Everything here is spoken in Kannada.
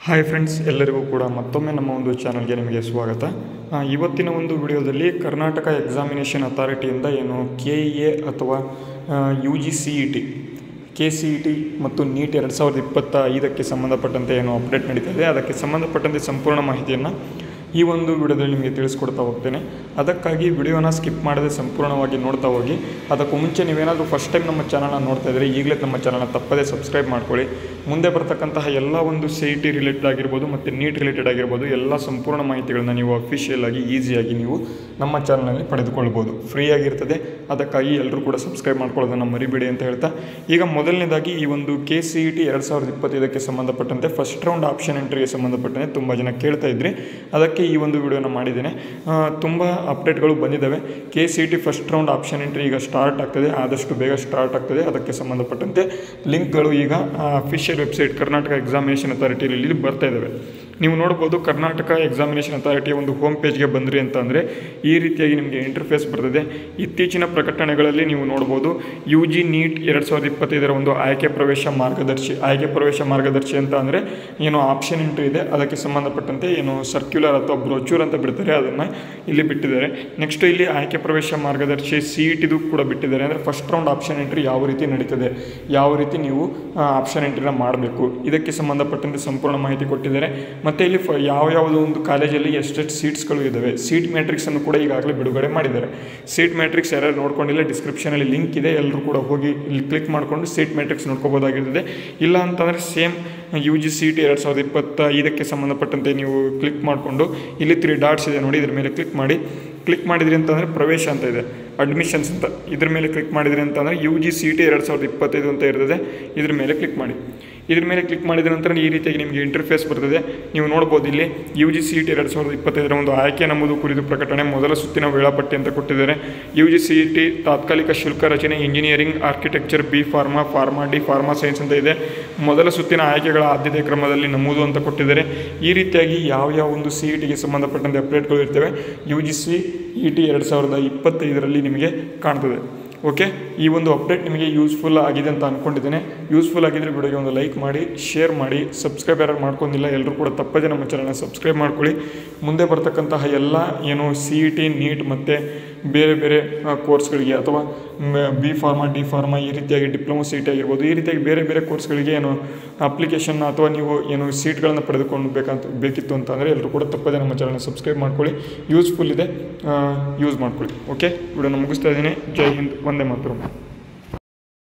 ಹಾಯ್ ಫ್ರೆಂಡ್ಸ್, ಎಲ್ಲರಿಗೂ ಕೂಡ ಮತ್ತೊಮ್ಮೆ ನಮ್ಮ ಒಂದು ಚಾನಲ್ಗೆ ನಿಮಗೆ ಸ್ವಾಗತ. ಇವತ್ತಿನ ಒಂದು ವಿಡಿಯೋದಲ್ಲಿ ಕರ್ನಾಟಕ ಎಕ್ಸಾಮಿನೇಷನ್ ಅಥಾರಿಟಿಯಿಂದ ಏನು KEA ಅಥವಾ UGCET, KCET ಮತ್ತು ನೀಟ್ 2025ಕ್ಕೆ ಸಂಬಂಧಪಟ್ಟಂತೆ ಏನು ಅಪ್ಡೇಟ್ ನಡೀತಾ ಇದೆ, ಅದಕ್ಕೆ ಸಂಬಂಧಪಟ್ಟಂತೆ ಸಂಪೂರ್ಣ ಮಾಹಿತಿಯನ್ನು ಈ ಒಂದು ವಿಡಿಯೋದಲ್ಲಿ ನಿಮಗೆ ತಿಳಿಸ್ಕೊಡ್ತಾ ಹೋಗ್ತೇನೆ. ಅದಕ್ಕಾಗಿ ವಿಡಿಯೋನ ಸ್ಕಿಪ್ ಮಾಡದೆ ಸಂಪೂರ್ಣವಾಗಿ ನೋಡ್ತಾ ಹೋಗಿ. ಅದಕ್ಕೂ ಮುಂಚೆ ನೀವೇನಾದರೂ ಫಸ್ಟ್ ಟೈಮ್ ನಮ್ಮ ಚಾನಲ್ನ ನೋಡ್ತಾ ಇದ್ದರೆ ಈಗಲೇ ನಮ್ಮ ಚಾನಲ್ನ ತಪ್ಪದೇ ಸಬ್ಸ್ಕ್ರೈಬ್ ಮಾಡ್ಕೊಳ್ಳಿ. ಮುಂದೆ ಬರ್ತಕ್ಕಂತಹ ಎಲ್ಲ ಒಂದು CET ರಿಲೇಟೆಡ್ ಆಗಿರ್ಬೋದು ಮತ್ತು ನೀಟ್ ರಿಲೇಟೆಡ್ ಆಗಿರ್ಬೋದು ಎಲ್ಲ ಸಂಪೂರ್ಣ ಮಾಹಿತಿಗಳನ್ನ ನೀವು ಅಫಿಷಿಯಲ್ ಆಗಿ ಈಸಿಯಾಗಿ ನೀವು ನಮ್ಮ ಚಾನಲ್ನಲ್ಲಿ ಪಡೆದುಕೊಳ್ಬೋದು. ಫ್ರೀ ಆಗಿರ್ತದೆ. ಅದಕ್ಕಾಗಿ ಎಲ್ಲರೂ ಕೂಡ ಸಬ್ಸ್ಕ್ರೈಬ್ ಮಾಡ್ಕೊಳ್ಳೋದನ್ನು ಮರಿಬೇಡಿ ಅಂತ ಹೇಳ್ತಾ, ಈಗ ಮೊದಲನೇದಾಗಿ ಈ ಒಂದು KCET 2025ಕ್ಕೆ ಸಂಬಂಧಪಟ್ಟಂತೆ ಫಸ್ಟ್ ರೌಂಡ್ ಆಪ್ಷನ್ ಎಂಟ್ರಿಗೆ ಸಂಬಂಧಪಟ್ಟಂತೆ ತುಂಬ ಜನ ಕೇಳ್ತಾ ಇದ್ರಿ. ಅದಕ್ಕೆ ಈ ಒಂದು ವಿಡಿಯೋನ ಮಾಡಿದ್ದೇನೆ. ತುಂಬ ಅಪ್ಡೇಟ್ಗಳು ಬಂದಿದ್ದಾವೆ. KCET first round option entry ಈಗ ಸ್ಟಾರ್ಟ್ ಆಗ್ತದೆ, ಆದಷ್ಟು ಬೇಗ ಸ್ಟಾರ್ಟ್ ಆಗ್ತದೆ. ಅದಕ್ಕೆ ಸಂಬಂಧಪಟ್ಟಂತೆ ಲಿಂಕ್ಗಳು ಈಗ ಅಫಿಷಿಯಲ್ ವೆಬ್ಸೈಟ್ ಕರ್ನಾಟಕ ಎಕ್ಸಾಮಿನೇಷನ್ ಅಥಾರಿಟಿಯಲ್ಲಿ ಬರ್ತಾ ಇದ್ದಾವೆ. ನೀವು ನೋಡ್ಬೋದು, ಕರ್ನಾಟಕ ಎಕ್ಸಾಮಿನೇಷನ್ ಅಥಾರಿಟಿಯ ಒಂದು ಹೋಮ್ ಪೇಜ್ಗೆ ಬಂದ್ರಿ ಅಂತ ಅಂದರೆ ಈ ರೀತಿಯಾಗಿ ನಿಮಗೆ ಇಂಟರ್ಫೇಸ್ ಬರ್ತದೆ. ಇತ್ತೀಚಿನ ಪ್ರಕಟಣೆಗಳಲ್ಲಿ ನೀವು ನೋಡ್ಬೋದು, UG ನೀಟ್ 2025 ಒಂದು ಆಯ್ಕೆ ಪ್ರವೇಶ ಮಾರ್ಗದರ್ಶಿ ಅಂತ ಅಂದರೆ ಏನು ಆಪ್ಷನ್ ಎಂಟ್ರಿ ಇದೆ, ಅದಕ್ಕೆ ಸಂಬಂಧಪಟ್ಟಂತೆ ಏನು ಸರ್ಕ್ಯುಲರ್ ಅಥವಾ ಬ್ರೋಚೂರ್ ಅಂತ ಬಿಡ್ತಾರೆ, ಅದನ್ನು ಇಲ್ಲಿ ಬಿಟ್ಟಿದ್ದಾರೆ. ನೆಕ್ಸ್ಟ್ ಇಲ್ಲಿ ಆಯ್ಕೆ ಪ್ರವೇಶ ಮಾರ್ಗದರ್ಶಿ CETದು ಕೂಡ ಬಿಟ್ಟಿದ್ದಾರೆ. ಅಂದರೆ ಫಸ್ಟ್ ರೌಂಡ್ ಆಪ್ಷನ್ ಎಂಟ್ರಿ ಯಾವ ರೀತಿ ನಡೀತದೆ, ಯಾವ ರೀತಿ ನೀವು ಆಪ್ಷನ್ ಎಂಟ್ರಿನ ಮಾಡಬೇಕು, ಇದಕ್ಕೆ ಸಂಬಂಧಪಟ್ಟಂತೆ ಸಂಪೂರ್ಣ ಮಾಹಿತಿ ಕೊಟ್ಟಿದ್ದಾರೆ. ಮತ್ತು ಇಲ್ಲಿ ಯಾವುದೋ ಒಂದು ಕಾಲೇಜಲ್ಲಿ ಎಷ್ಟೆಷ್ಟು ಸೀಟ್ಸ್ಗಳು ಇದ್ದಾವೆ, ಸೀಟ್ ಮ್ಯಾಟ್ರಿಕ್ಸನ್ನು ಕೂಡ ಈಗಾಗಲೇ ಬಿಡುಗಡೆ ಮಾಡಿದ್ದಾರೆ. ಸೀಟ್ ಮ್ಯಾಟ್ರಿಕ್ಸ್ ಯಾರು ನೋಡ್ಕೊಂಡಿಲ್ಲ, ಡಿಸ್ಕ್ರಿಪ್ಷನಲ್ಲಿ ಲಿಂಕ್ ಇದೆ, ಎಲ್ಲರೂ ಕೂಡ ಹೋಗಿ ಇಲ್ಲಿ ಕ್ಲಿಕ್ ಮಾಡಿಕೊಂಡು ಸೀಟ್ ಮ್ಯಾಟ್ರಿಕ್ಸ್ ನೋಡ್ಕೋಬೋದಾಗಿರ್ತದೆ. ಇಲ್ಲ ಅಂತಂದರೆ ಸೇಮ್ UGCET 2025ಕ್ಕೆ ಸಂಬಂಧಪಟ್ಟಂತೆ ನೀವು ಕ್ಲಿಕ್ ಮಾಡಿಕೊಂಡು ಇಲ್ಲಿ 3 ಡಾಟ್ಸ್ ಇದೆ ನೋಡಿ, ಇದ್ರ ಮೇಲೆ ಕ್ಲಿಕ್ ಮಾಡಿದ್ರಿ ಅಂತಂದರೆ ಪ್ರವೇಶ ಅಂತ ಇದೆ, ಅಡ್ಮಿಷನ್ಸ್ ಅಂತ, ಇದ್ರ ಮೇಲೆ ಕ್ಲಿಕ್ ಮಾಡಿದ್ರಿ ಅಂತಂದರೆ UGCET 2025 ಅಂತ ಇರ್ತದೆ. ಇದ್ರ ಮೇಲೆ ಕ್ಲಿಕ್ ಮಾಡಿ. ಇದ್ರ ಮೇಲೆ ಕ್ಲಿಕ್ ಮಾಡಿದ ನಂತರ ಈ ರೀತಿಯಾಗಿ ನಿಮಗೆ ಇಂಟರ್ಫೇಸ್ ಬರ್ತದೆ. ನೀವು ನೋಡ್ಬೋದು, ಇಲ್ಲಿ UGCET 2025 ಒಂದು ಆಯ್ಕೆ ನಮೂದು ಕುರಿತು ಪ್ರಕಟಣೆ, ಮೊದಲ ಸುತ್ತಿನ ವೇಳಾಪಟ್ಟಿ ಅಂತ ಕೊಟ್ಟಿದ್ದಾರೆ. UGCET ತಾತ್ಕಾಲಿಕ ಶುಲ್ಕ ರಚನೆ, engineering, architecture, B pharma D pharma science ಅಂತ ಇದೆ. ಮೊದಲ ಸುತ್ತಿನ ಆಯ್ಕೆಗಳ ಆದ್ಯತೆ ಕ್ರಮದಲ್ಲಿ ನಮೂದು ಅಂತ ಕೊಟ್ಟಿದ್ದಾರೆ. ಈ ರೀತಿಯಾಗಿ ಯಾವ ಒಂದು CETಗೆ ಸಂಬಂಧಪಟ್ಟಂತೆ ಅಪ್ಡೇಟ್ಗಳು ಇರ್ತವೆ UGCET 2025ರಲ್ಲಿ ನಿಮಗೆ ಕಾಣ್ತದೆ. ಓಕೆ, ಈ ಒಂದು ಅಪ್ಡೇಟ್ ನಿಮಗೆ ಯೂಸ್ಫುಲ್ ಆಗಿದೆ ಅಂತ ಅಂದ್ಕೊಂಡಿದ್ದೇನೆ. ಯೂಸ್ಫುಲ್ ಆಗಿದ್ದರೆ ವಿಡಿಯೋಗೆ ಒಂದು ಲೈಕ್ ಮಾಡಿ, ಶೇರ್ ಮಾಡಿ. ಸಬ್ಸ್ಕ್ರೈಬ್ ಯಾರು ಮಾಡ್ಕೊಂಡಿಲ್ಲ ಎಲ್ಲರೂ ಕೂಡ ತಪ್ಪದೆ ನಮ್ಮ ಚಾನಲ್ನ ಸಬ್ಸ್ಕ್ರೈಬ್ ಮಾಡ್ಕೊಳ್ಳಿ. ಮುಂದೆ ಬರ್ತಕ್ಕಂತಹ ಎಲ್ಲ ಏನು CET, ನೀಟ್ ಮತ್ತು ಬೇರೆ ಕೋರ್ಸ್ಗಳಿಗೆ ಅಥವಾ B ಫಾರ್ಮಾ D ಫಾರ್ಮಾ ಈ ರೀತಿಯಾಗಿ ಡಿಪ್ಲೊಮಾ CET ಆಗಿರ್ಬೋದು, ಈ ರೀತಿಯಾಗಿ ಬೇರೆ ಕೋರ್ಸ್ಗಳಿಗೆ ಏನು ಅಪ್ಲಿಕೇಶನ್ ಅಥವಾ ನೀವು ಏನು ಸೀಟ್ಗಳನ್ನು ಬೇಕಿತ್ತು ಅಂತಂದರೆ ಎಲ್ಲರೂ ಕೂಡ ತಪ್ಪದೆ ನಮ್ಮ ಚಾನಲ್ನ ಸಬ್ಸ್ಕ್ರೈಬ್ ಮಾಡ್ಕೊಳ್ಳಿ. ಯೂಸ್ಫುಲ್ ಇದೆ, ಯೂಸ್ ಮಾಡ್ಕೊಳ್ಳಿ. ಓಕೆ, ವಿಡಿಯೋನ ಮುಗಿಸ್ತಾ ಇದ್ದೀನಿ. ಜೈ ಹಿಂದ್, ವಂದೇ ಮಾತರಂ.